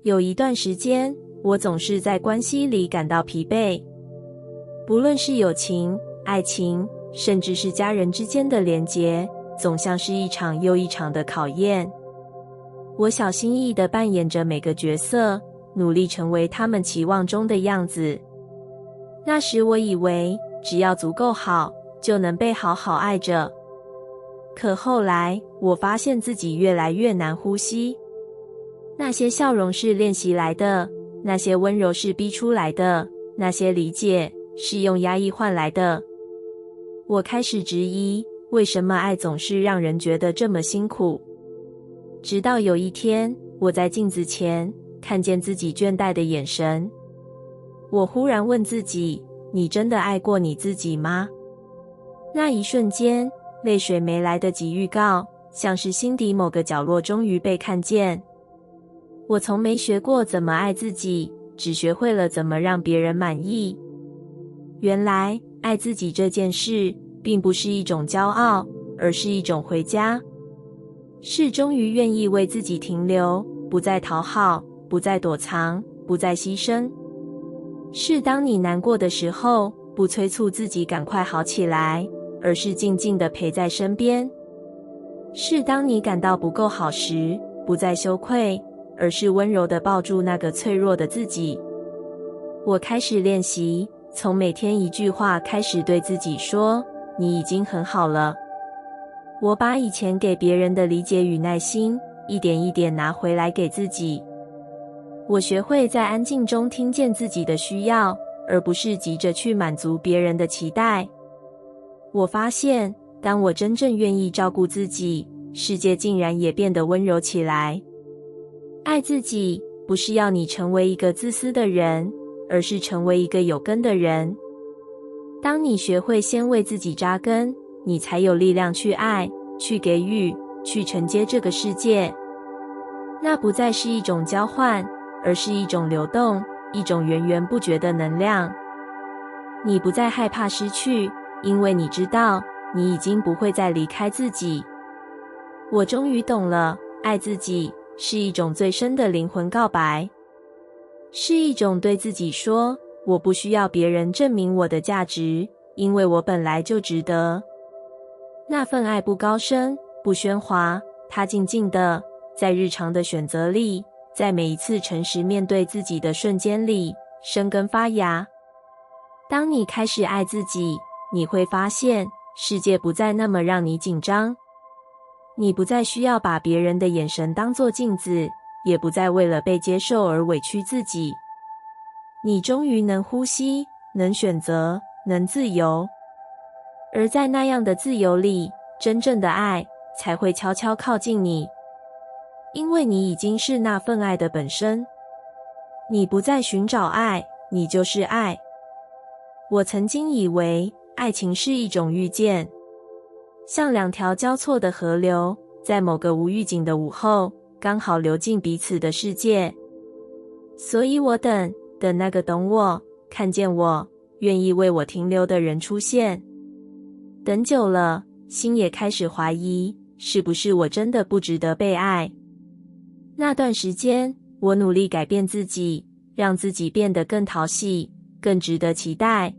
有一段时间，我总是在关系里感到疲惫，不论是友情、爱情，甚至是家人之间的连结，总像是一场又一场的考验。我小心翼翼地扮演着每个角色，努力成为他们期望中的样子。那时我以为，只要足够好，就能被好好爱着。可后来，我发现自己越来越难呼吸。那些笑容是练习来的，那些温柔是逼出来的，那些理解是用压抑换来的。我开始质疑，为什么爱总是让人觉得这么辛苦？直到有一天，我在镜子前看见自己倦怠的眼神，我忽然问自己：你真的爱过你自己吗？那一瞬间，泪水没来得及预告，像是心底某个角落终于被看见。我从没学过怎么爱自己，只学会了怎么让别人满意。原来，爱自己这件事，并不是一种骄傲，而是一种回家。是终于愿意为自己停留，不再讨好，不再躲藏，不再牺牲。是当你难过的时候，不催促自己赶快好起来，而是静静地陪在身边。是当你感到不够好时，不再羞愧，而是温柔地抱住那个脆弱的自己。我开始练习，从每天一句话开始对自己说，你已经很好了。我把以前给别人的理解与耐心，一点一点拿回来给自己。我学会在安静中听见自己的需要，而不是急着去满足别人的期待。我发现，当我真正愿意照顾自己，世界竟然也变得温柔起来。爱自己，不是要你成为一个自私的人，而是成为一个有根的人。当你学会先为自己扎根，你才有力量去爱，去给予，去承接这个世界。那不再是一种交换，而是一种流动，一种源源不绝的能量。你不再害怕失去，因为你知道，你已经不会再离开自己。我终于懂了，爱自己是一种最深的灵魂告白，是一种对自己说，我不需要别人证明我的价值，因为我本来就值得。那份爱不高声，不喧哗，它静静的，在日常的选择里，在每一次诚实面对自己的瞬间里，生根发芽。当你开始爱自己，你会发现，世界不再那么让你紧张。你不再需要把别人的眼神当作镜子，也不再为了被接受而委屈自己。你终于能呼吸，能选择，能自由。而在那样的自由里，真正的爱才会悄悄靠近你，因为你已经是那份爱的本身。你不再寻找爱，你就是爱。我曾经以为爱情是一种遇见，像两条交错的河流，在某个无预警的午后，刚好流进彼此的世界。所以我等那个懂我、看见我、愿意为我停留的人出现。等久了，心也开始怀疑，是不是我真的不值得被爱？那段时间，我努力改变自己，让自己变得更讨喜，更值得期待。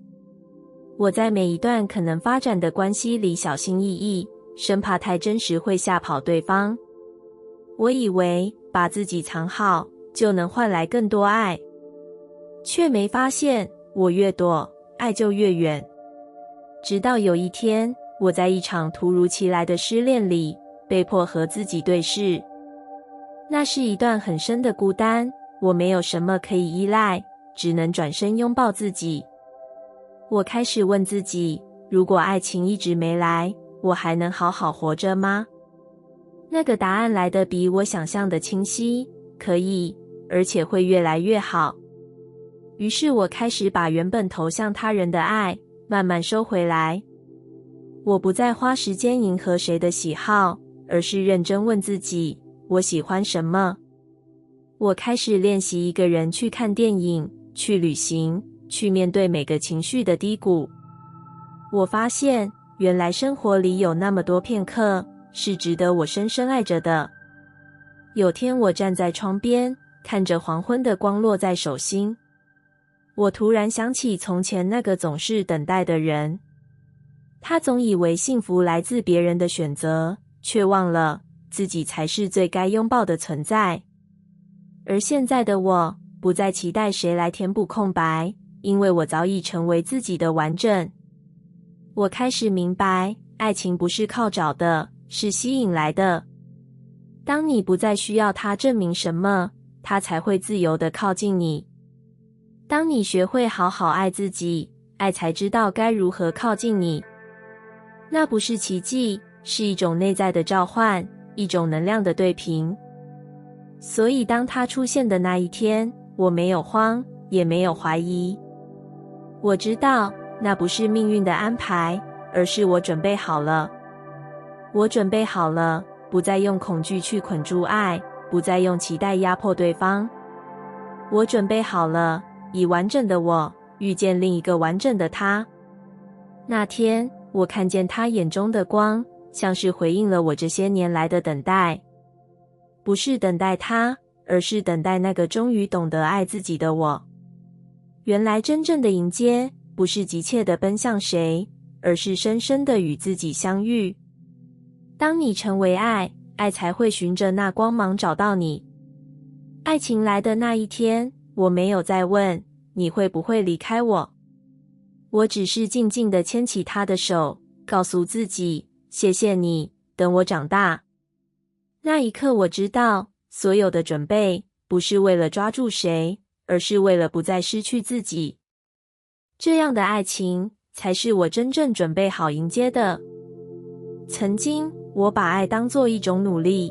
我在每一段可能发展的关系里小心翼翼，生怕太真实会吓跑对方。我以为把自己藏好，就能换来更多爱，却没发现，我越躲，爱就越远。直到有一天，我在一场突如其来的失恋里，被迫和自己对视。那是一段很深的孤单，我没有什么可以依赖，只能转身拥抱自己。我开始问自己，如果爱情一直没来，我还能好好活着吗？那个答案来得比我想象的清晰，可以，而且会越来越好。于是我开始把原本投向他人的爱慢慢收回来。我不再花时间迎合谁的喜好，而是认真问自己，我喜欢什么？我开始练习一个人去看电影，去旅行，去面对每个情绪的低谷。我发现，原来生活里有那么多片刻，是值得我深深爱着的。有天我站在窗边，看着黄昏的光落在手心。我突然想起从前那个总是等待的人，他总以为幸福来自别人的选择，却忘了自己才是最该拥抱的存在。而现在的我，不再期待谁来填补空白，因为我早已成为自己的完整。我开始明白，爱情不是靠找的，是吸引来的。当你不再需要他证明什么，他才会自由地靠近你。当你学会好好爱自己，爱才知道该如何靠近你。那不是奇迹，是一种内在的召唤，一种能量的对频。所以当他出现的那一天，我没有慌，也没有怀疑。我知道那不是命运的安排，而是我准备好了。我准备好了，不再用恐惧去捆住爱，不再用期待压迫对方。我准备好了，以完整的我遇见另一个完整的他。那天，我看见他眼中的光，像是回应了我这些年来的等待。不是等待他，而是等待那个终于懂得爱自己的我。原来真正的迎接，不是急切地奔向谁，而是深深地与自己相遇。当你成为爱，爱才会循着那光芒找到你。爱情来的那一天，我没有再问你会不会离开我，我只是静静地牵起他的手，告诉自己，谢谢你，等我长大。那一刻我知道，所有的准备不是为了抓住谁，而是为了不再失去自己。这样的爱情才是我真正准备好迎接的。曾经，我把爱当作一种努力，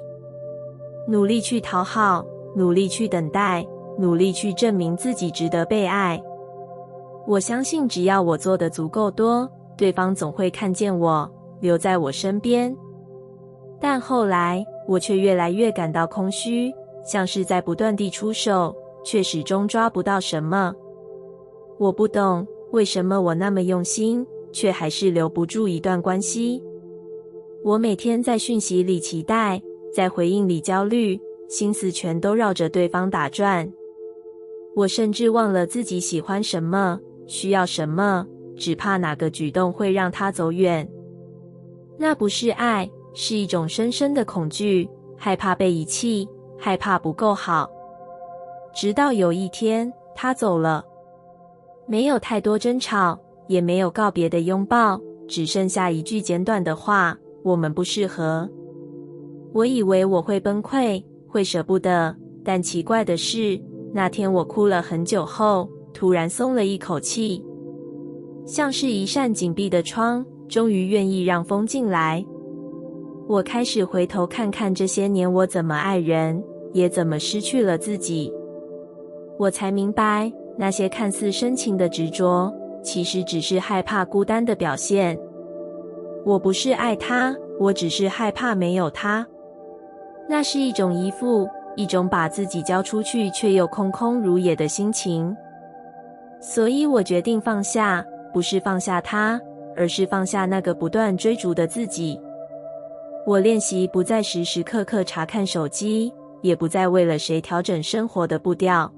努力去讨好，努力去等待，努力去证明自己值得被爱。我相信只要我做的足够多，对方总会看见我，留在我身边。但后来，我却越来越感到空虚，像是在不断地出手，却始终抓不到什么。我不懂，为什么我那么用心，却还是留不住一段关系。我每天在讯息里期待，在回应里焦虑，心思全都绕着对方打转。我甚至忘了自己喜欢什么，需要什么，只怕哪个举动会让他走远。那不是爱，是一种深深的恐惧，害怕被遗弃，害怕不够好。直到有一天，他走了，没有太多争吵，也没有告别的拥抱，只剩下一句简短的话，我们不适合。我以为我会崩溃，会舍不得，但奇怪的是，那天我哭了很久后，突然松了一口气，像是一扇紧闭的窗，终于愿意让风进来。我开始回头看看这些年我怎么爱人，也怎么失去了自己。我才明白，那些看似深情的执着，其实只是害怕孤单的表现。我不是爱他，我只是害怕没有他。那是一种依附，一种把自己交出去却又空空如也的心情。所以我决定放下，不是放下他，而是放下那个不断追逐的自己。我练习不再时时刻刻查看手机，也不再为了谁调整生活的步调。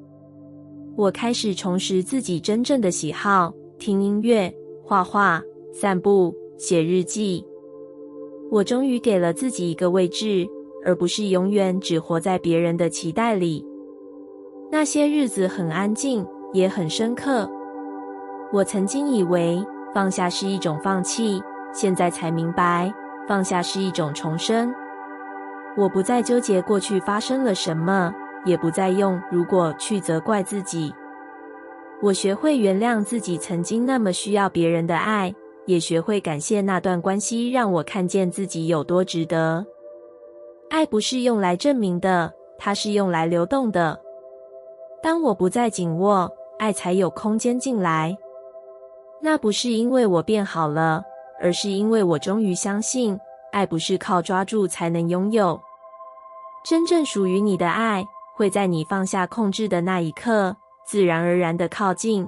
我开始重拾自己真正的喜好，听音乐、画画、散步、写日记。我终于给了自己一个位置，而不是永远只活在别人的期待里。那些日子很安静，也很深刻。我曾经以为放下是一种放弃，现在才明白，放下是一种重生。我不再纠结过去发生了什么，也不再用如果去责怪自己。我学会原谅自己曾经那么需要别人的爱，也学会感谢那段关系让我看见自己有多值得。爱不是用来证明的，它是用来流动的。当我不再紧握，爱才有空间进来。那不是因为我变好了，而是因为我终于相信，爱不是靠抓住才能拥有。真正属于你的爱，会在你放下控制的那一刻，自然而然地靠近。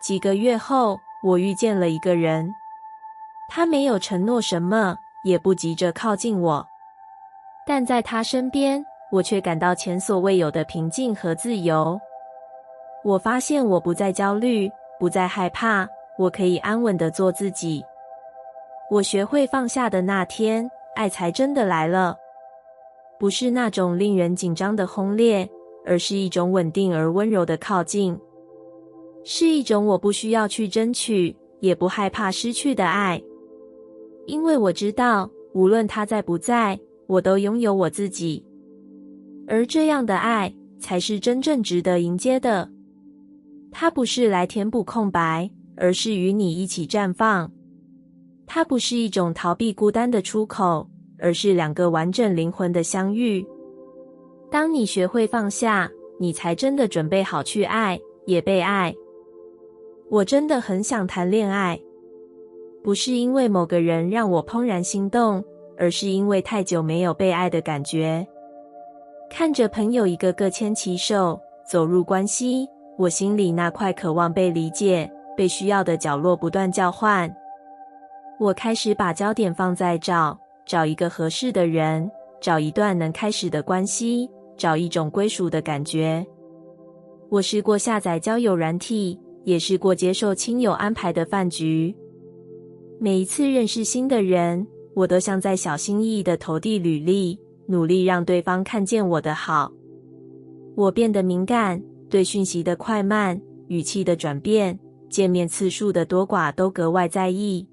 几个月后，我遇见了一个人，他没有承诺什么，也不急着靠近我，但在他身边，我却感到前所未有的平静和自由。我发现我不再焦虑，不再害怕，我可以安稳地做自己。我学会放下的那天，爱才真的来了。不是那种令人紧张的轰烈，而是一种稳定而温柔的靠近。是一种我不需要去争取，也不害怕失去的爱。因为我知道，无论他在不在，我都拥有我自己。而这样的爱，才是真正值得迎接的。它不是来填补空白，而是与你一起绽放。它不是一种逃避孤单的出口，而是两个完整灵魂的相遇。当你学会放下，你才真的准备好去爱，也被爱。我真的很想谈恋爱，不是因为某个人让我怦然心动，而是因为太久没有被爱的感觉。看着朋友一个个牵起手，走入关系，我心里那块渴望被理解、被需要的角落不断叫唤。我开始把焦点放在找一个合适的人，找一段能开始的关系，找一种归属的感觉。我试过下载交友软体，也试过接受亲友安排的饭局。每一次认识新的人，我都像在小心翼翼地投递履历，努力让对方看见我的好。我变得敏感，对讯息的快慢、语气的转变、见面次数的多寡都格外在意。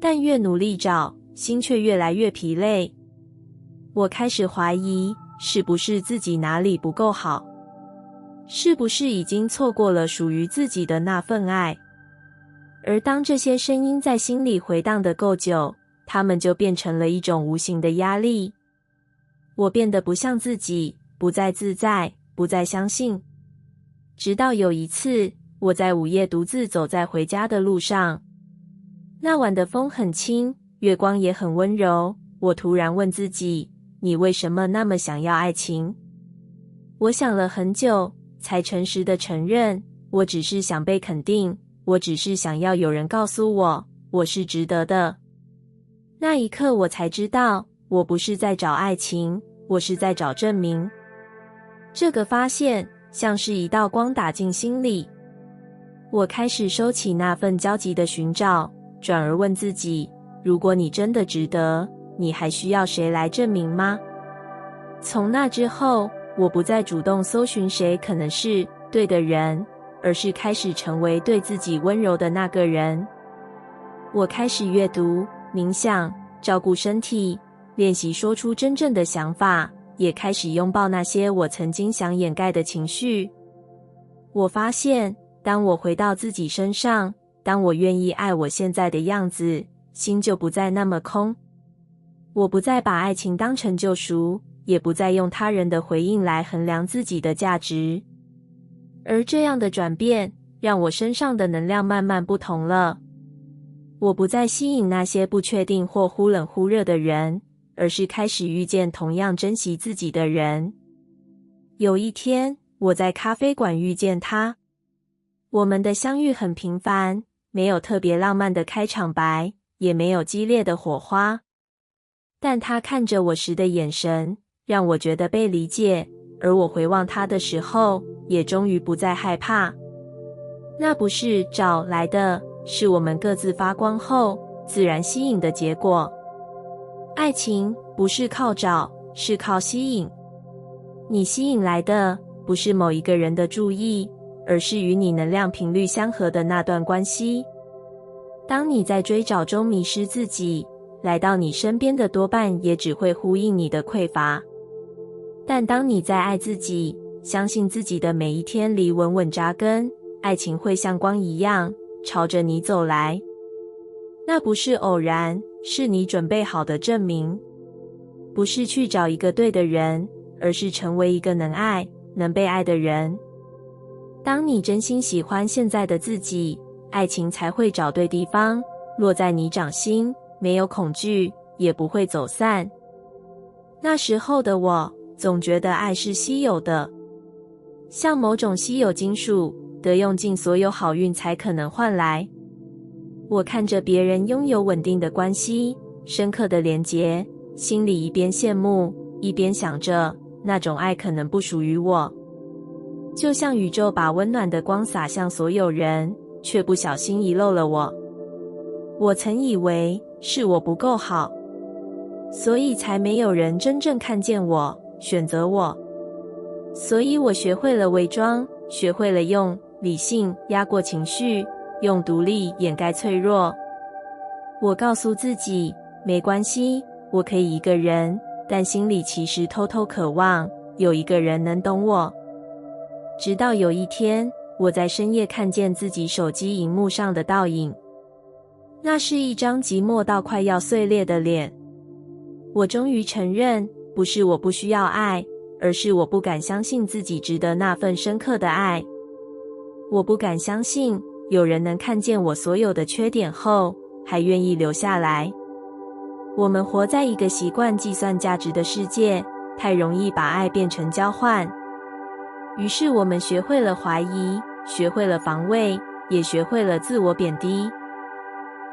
但越努力找，心却越来越疲累。我开始怀疑，是不是自己哪里不够好？是不是已经错过了属于自己的那份爱？而当这些声音在心里回荡得够久，它们就变成了一种无形的压力。我变得不像自己，不再自在，不再相信。直到有一次，我在午夜独自走在回家的路上。那晚的风很轻，月光也很温柔。我突然问自己，你为什么那么想要爱情？我想了很久，才诚实地承认，我只是想被肯定，我只是想要有人告诉我，我是值得的。那一刻我才知道，我不是在找爱情，我是在找证明。这个发现像是一道光打进心里。我开始收起那份焦急的寻找，转而问自己，如果你真的值得，你还需要谁来证明吗？从那之后，我不再主动搜寻谁可能是对的人，而是开始成为对自己温柔的那个人。我开始阅读、冥想，照顾身体，练习说出真正的想法，也开始拥抱那些我曾经想掩盖的情绪。我发现，当我回到自己身上，当我愿意爱我现在的样子，心就不再那么空。我不再把爱情当成救赎，也不再用他人的回应来衡量自己的价值。而这样的转变，让我身上的能量慢慢不同了。我不再吸引那些不确定或忽冷忽热的人，而是开始遇见同样珍惜自己的人。有一天，我在咖啡馆遇见他。我们的相遇很平凡，没有特别浪漫的开场白，也没有激烈的火花。但他看着我时的眼神，让我觉得被理解，而我回望他的时候，也终于不再害怕。那不是找来的，是我们各自发光后自然吸引的结果。爱情不是靠找，是靠吸引。你吸引来的不是某一个人的注意，而是与你能量频率相合的那段关系。当你在追找中迷失自己，来到你身边的多半也只会呼应你的匮乏。但当你在爱自己，相信自己的每一天里稳稳扎根，爱情会像光一样朝着你走来。那不是偶然，是你准备好的证明。不是去找一个对的人，而是成为一个能爱、能被爱的人。当你真心喜欢现在的自己，爱情才会找对地方，落在你掌心，没有恐惧，也不会走散。那时候的我，总觉得爱是稀有的，像某种稀有金属，得用尽所有好运才可能换来。我看着别人拥有稳定的关系，深刻的连结，心里一边羡慕，一边想着，那种爱可能不属于我。就像宇宙把温暖的光洒向所有人，却不小心遗漏了我。我曾以为是我不够好，所以才没有人真正看见我，选择我。所以我学会了伪装，学会了用理性压过情绪，用独立掩盖脆弱。我告诉自己，没关系，我可以一个人，但心里其实偷偷渴望有一个人能懂我。直到有一天，我在深夜看见自己手机荧幕上的倒影，那是一张寂寞到快要碎裂的脸。我终于承认，不是我不需要爱，而是我不敢相信自己值得那份深刻的爱。我不敢相信有人能看见我所有的缺点后，还愿意留下来。我们活在一个习惯计算价值的世界，太容易把爱变成交换。于是我们学会了怀疑，学会了防卫，也学会了自我贬低。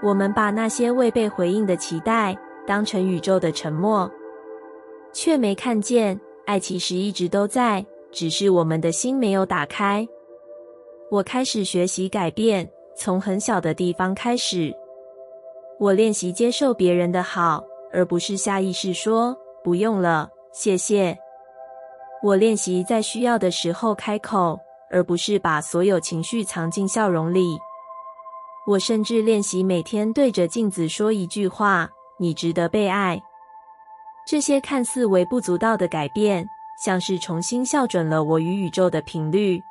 我们把那些未被回应的期待当成宇宙的沉默，却没看见爱其实一直都在，只是我们的心没有打开。我开始学习改变，从很小的地方开始。我练习接受别人的好，而不是下意识说不用了，谢谢。我练习在需要的时候开口，而不是把所有情绪藏进笑容里。我甚至练习每天对着镜子说一句话：你值得被爱。这些看似微不足道的改变，像是重新校准了我与宇宙的频率。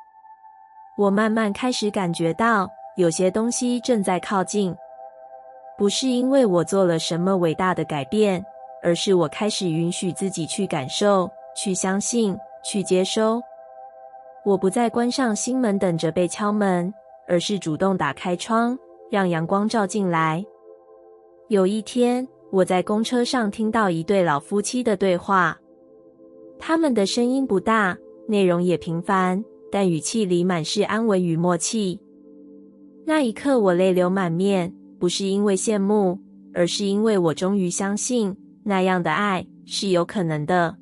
我慢慢开始感觉到，有些东西正在靠近。不是因为我做了什么伟大的改变，而是我开始允许自己去感受，去相信，去接收。我不再关上心门等着被敲门，而是主动打开窗，让阳光照进来。有一天，我在公车上听到一对老夫妻的对话，他们的声音不大，内容也平凡，但语气里满是安稳与默契。那一刻我泪流满面，不是因为羡慕，而是因为我终于相信，那样的爱是有可能的。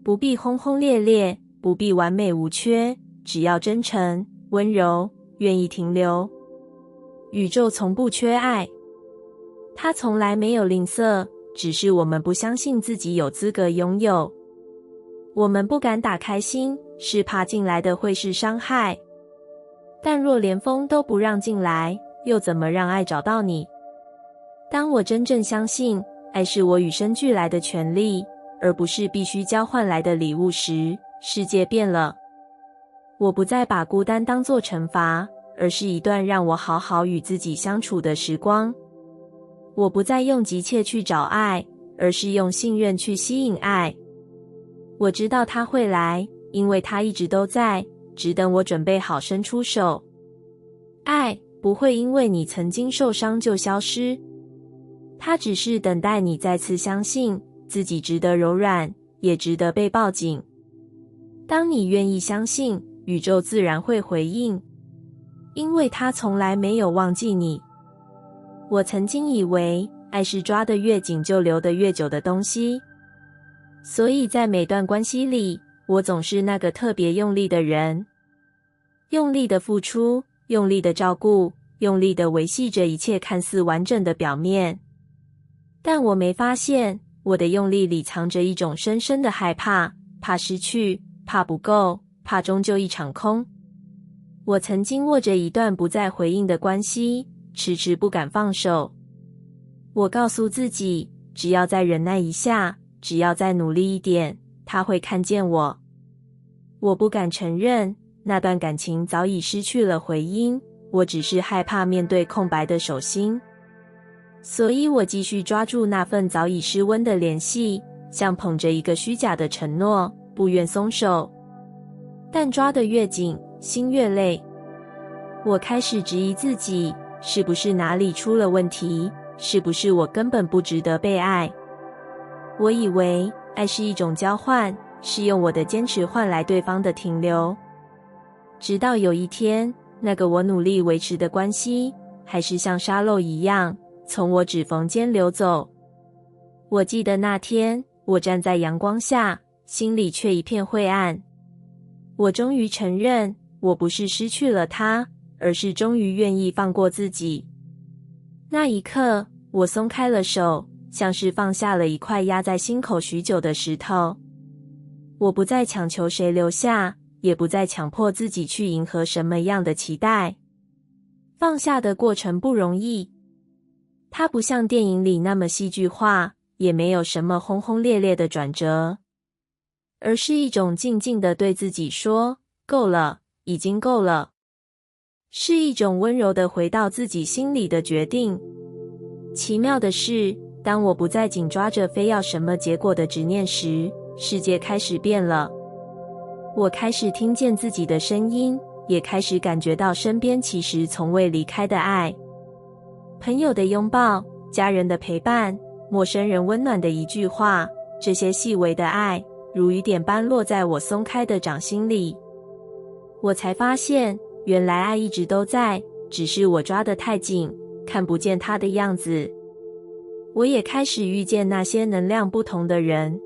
不必轰轰烈烈，不必完美无缺，只要真诚、温柔，愿意停留。宇宙从不缺爱，它从来没有吝啬，只是我们不相信自己有资格拥有。我们不敢打开心，是怕进来的会是伤害。但若连风都不让进来，又怎么让爱找到你？当我真正相信爱是我与生俱来的权利，而不是必须交换来的礼物时，世界变了。我不再把孤单当作惩罚，而是一段让我好好与自己相处的时光。我不再用急切去找爱，而是用信任去吸引爱。我知道它会来，因为它一直都在，只等我准备好伸出手。爱不会因为你曾经受伤就消失，它只是等待你再次相信自己值得柔软，也值得被抱紧。当你愿意相信，宇宙自然会回应，因为它从来没有忘记你。我曾经以为爱是抓得越紧就留得越久的东西，所以在每段关系里，我总是那个特别用力的人，用力的付出，用力的照顾，用力的维系着一切看似完整的表面。但我没发现，我的用力里藏着一种深深的害怕，怕失去，怕不够，怕终究一场空。我曾经握着一段不再回应的关系，迟迟不敢放手。我告诉自己，只要再忍耐一下，只要再努力一点，他会看见我。我不敢承认，那段感情早已失去了回音，我只是害怕面对空白的手心。所以我继续抓住那份早已失温的联系，像捧着一个虚假的承诺，不愿松手。但抓得越紧，心越累。我开始质疑自己，是不是哪里出了问题？是不是我根本不值得被爱？我以为爱是一种交换，是用我的坚持换来对方的停留。直到有一天，那个我努力维持的关系，还是像沙漏一样，从我指缝间流走。我记得那天，我站在阳光下，心里却一片灰暗。我终于承认，我不是失去了他，而是终于愿意放过自己。那一刻，我松开了手，像是放下了一块压在心口许久的石头。我不再强求谁留下，也不再强迫自己去迎合什么样的期待。放下的过程不容易，它不像电影里那么戏剧化，也没有什么轰轰烈烈的转折，而是一种静静的对自己说，够了，已经够了。是一种温柔的回到自己心里的决定。奇妙的是，当我不再紧抓着非要什么结果的执念时，世界开始变了。我开始听见自己的声音，也开始感觉到身边其实从未离开的爱。朋友的拥抱，家人的陪伴，陌生人温暖的一句话，这些细微的爱，如雨点般落在我松开的掌心里。我才发现，原来爱一直都在，只是我抓得太紧，看不见它的样子。我也开始遇见那些能量不同的人，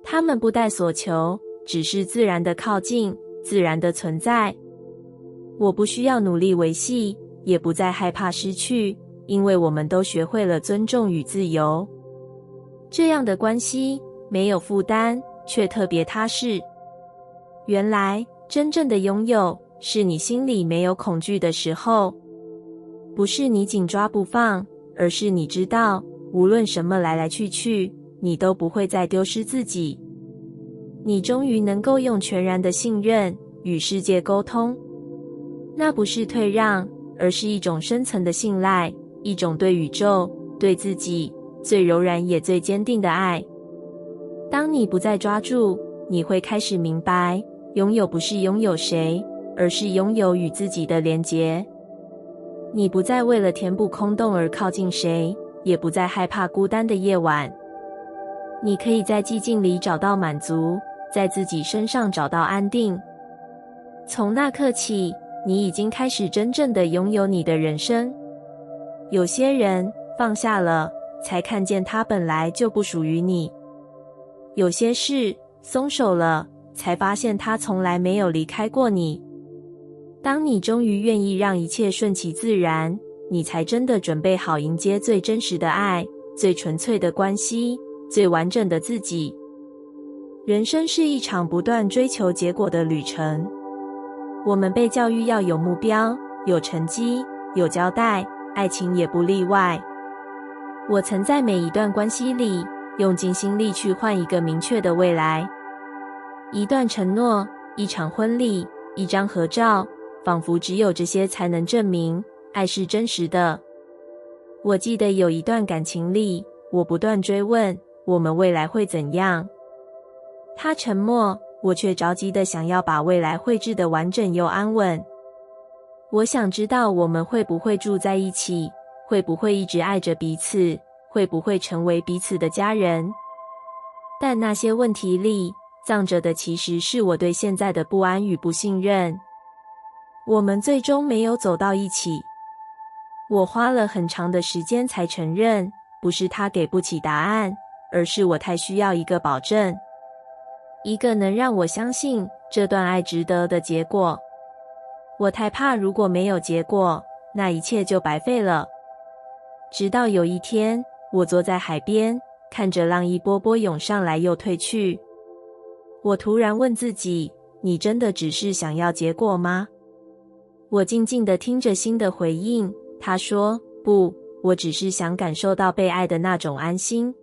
他们不带所求，只是自然的靠近，自然的存在。我不需要努力维系，也不再害怕失去，因为我们都学会了尊重与自由。这样的关系没有负担，却特别踏实。原来真正的拥有，是你心里没有恐惧的时候，不是你紧抓不放，而是你知道，无论什么来来去去，你都不会再丢失自己。你终于能够用全然的信任与世界沟通，那不是退让，而是一种深层的信赖，一种对宇宙、对自己最柔软也最坚定的爱。当你不再抓住，你会开始明白，拥有不是拥有谁，而是拥有与自己的连结。你不再为了填补空洞而靠近谁，也不再害怕孤单的夜晚。你可以在寂静里找到满足，在自己身上找到安定。从那刻起，你已经开始真正的拥有你的人生。有些人放下了，才看见他本来就不属于你；有些事松手了，才发现他从来没有离开过你。当你终于愿意让一切顺其自然，你才真的准备好迎接最真实的爱，最纯粹的关系，最完整的自己。人生是一场不断追求结果的旅程，我们被教育要有目标，有成绩，有交代，爱情也不例外。我曾在每一段关系里，用尽心力去换一个明确的未来。一段承诺，一场婚礼，一张合照，仿佛只有这些才能证明爱是真实的。我记得有一段感情里，我不断追问我们未来会怎样。他沉默，我却着急地想要把未来绘制得完整又安稳。我想知道我们会不会住在一起，会不会一直爱着彼此，会不会成为彼此的家人。但那些问题里，藏着的其实是我对现在的不安与不信任。我们最终没有走到一起。我花了很长的时间才承认，不是他给不起答案，而是我太需要一个保证，一个能让我相信这段爱值得的结果。我太怕如果没有结果，那一切就白费了。直到有一天，我坐在海边，看着浪一波波涌上来又退去。我突然问自己，你真的只是想要结果吗？我静静地听着心的回应，他说，不，我只是想感受到被爱的那种安心。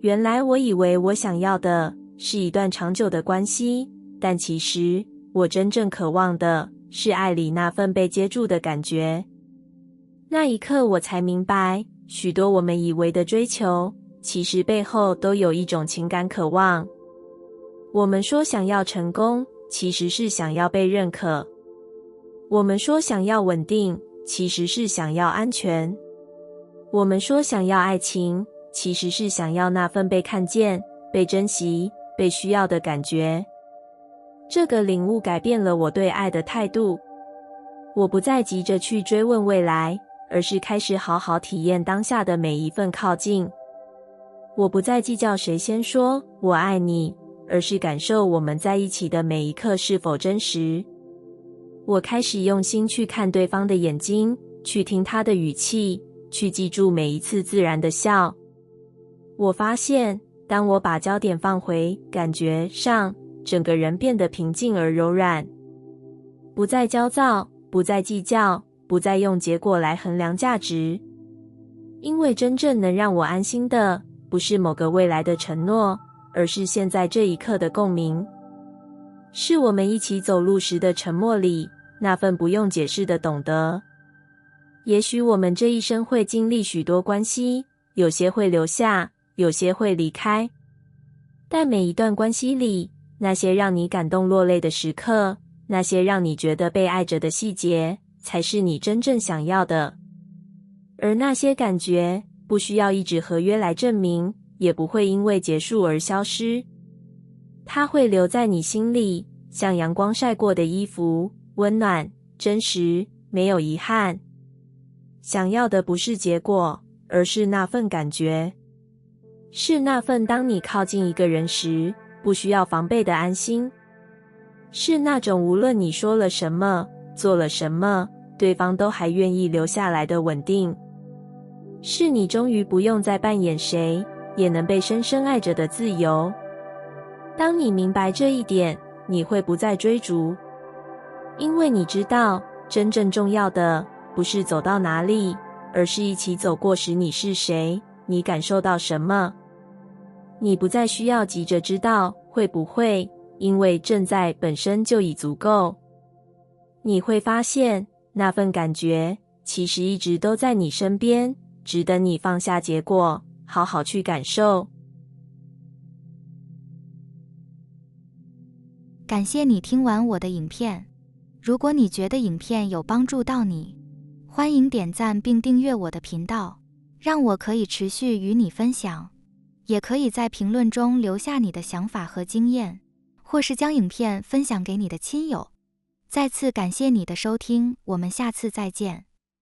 原来我以为我想要的是一段长久的关系，但其实我真正渴望的是爱里那份被接住的感觉。那一刻我才明白，许多我们以为的追求，其实背后都有一种情感渴望。我们说想要成功，其实是想要被认可。我们说想要稳定，其实是想要安全。我们说想要爱情，其实是想要那份被看见、被珍惜、被需要的感觉。这个领悟改变了我对爱的态度。我不再急着去追问未来，而是开始好好体验当下的每一份靠近。我不再计较谁先说我爱你，而是感受我们在一起的每一刻是否真实。我开始用心去看对方的眼睛，去听他的语气，去记住每一次自然的笑。我发现，当我把焦点放回感觉上，整个人变得平静而柔软，不再焦躁，不再计较，不再用结果来衡量价值。因为真正能让我安心的，不是某个未来的承诺，而是现在这一刻的共鸣。是我们一起走路时的沉默里，那份不用解释的懂得。也许我们这一生会经历许多关系，有些会留下，有些会离开。但每一段关系里，那些让你感动落泪的时刻，那些让你觉得被爱着的细节，才是你真正想要的。而那些感觉，不需要一纸合约来证明，也不会因为结束而消失。它会留在你心里，像阳光晒过的衣服，温暖、真实，没有遗憾。想要的不是结果，而是那份感觉。是那份当你靠近一个人时，不需要防备的安心。是那种无论你说了什么，做了什么，对方都还愿意留下来的稳定。是你终于不用再扮演谁，也能被深深爱着的自由。当你明白这一点，你会不再追逐，因为你知道，真正重要的不是走到哪里，而是一起走过时你是谁，你感受到什么。你不再需要急着知道会不会，因为正在本身就已足够。你会发现，那份感觉其实一直都在你身边，只等你放下结果，好好去感受。感谢你听完我的影片。如果你觉得影片有帮助到你，欢迎点赞并订阅我的频道，让我可以持续与你分享。也可以在评论中留下你的想法和经验，或是将影片分享给你的亲友。再次感谢你的收听，我们下次再见。